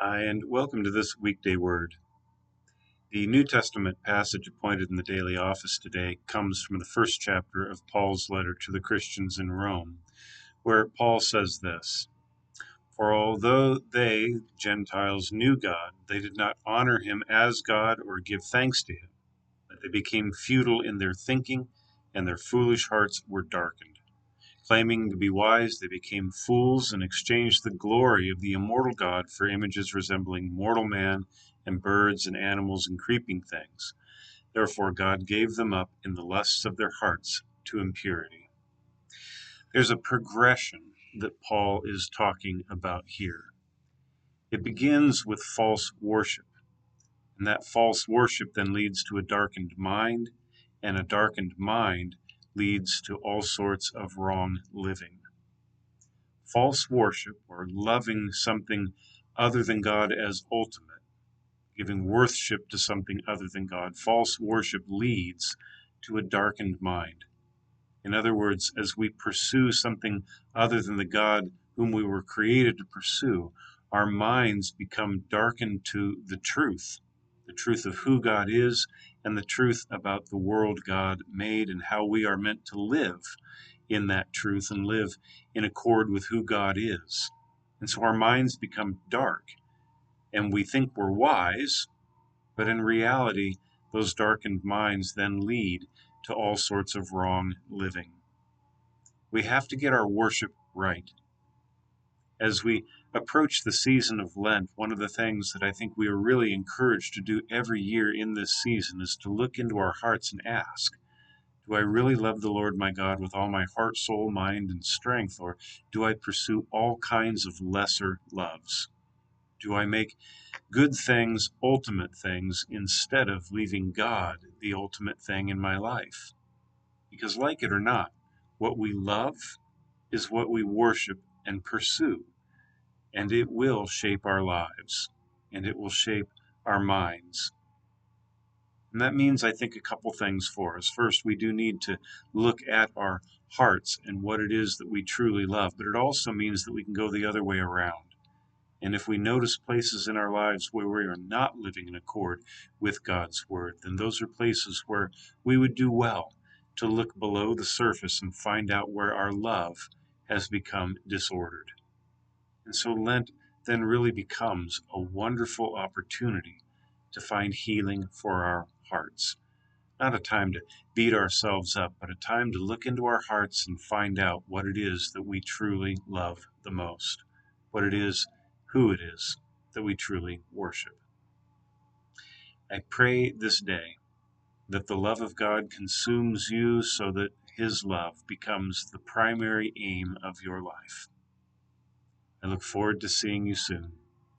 Hi, and welcome to this Weekday Word. The New Testament passage appointed in the daily office today comes from the first chapter of Paul's letter to the Christians in Rome, where Paul says this: "For although they, Gentiles, knew God, they did not honor him as God or give thanks to him, but they became futile in their thinking, and their foolish hearts were darkened. Claiming to be wise, they became fools and exchanged the glory of the immortal God for images resembling mortal man and birds and animals and creeping things. Therefore God gave them up in the lusts of their hearts to impurity." There's a progression that Paul is talking about here. It begins with false worship, and that false worship then leads to a darkened mind, and a darkened mind leads to all sorts of wrong living. False worship, or loving something other than God as ultimate, giving worship to something other than God, false worship leads to a darkened mind. In other words, as we pursue something other than the God whom we were created to pursue, our minds become darkened to the truth of who God is, and the truth about the world God made and how we are meant to live in that truth and live in accord with who God is. And so our minds become dark, and we think we're wise, but in reality, those darkened minds then lead to all sorts of wrong living. We have to get our worship right. As we approach the season of Lent, one of the things that I think we are really encouraged to do every year in this season is to look into our hearts and ask, do I really love the Lord my God with all my heart, soul, mind, and strength, or do I pursue all kinds of lesser loves? Do I make good things ultimate things instead of leaving God the ultimate thing in my life? Because like it or not, what we love is what we worship and pursue, and it will shape our lives, and it will shape our minds. And that means, I think, a couple things for us. First, we do need to look at our hearts and what it is that we truly love, but it also means that we can go the other way around. And if we notice places in our lives where we are not living in accord with God's word, then those are places where we would do well to look below the surface and find out where our love has become disordered. And so Lent then really becomes a wonderful opportunity to find healing for our hearts. Not a time to beat ourselves up, but a time to look into our hearts and find out what it is that we truly love the most, what it is, who it is that we truly worship. I pray this day that the love of God consumes you so that his love becomes the primary aim of your life. I look forward to seeing you soon.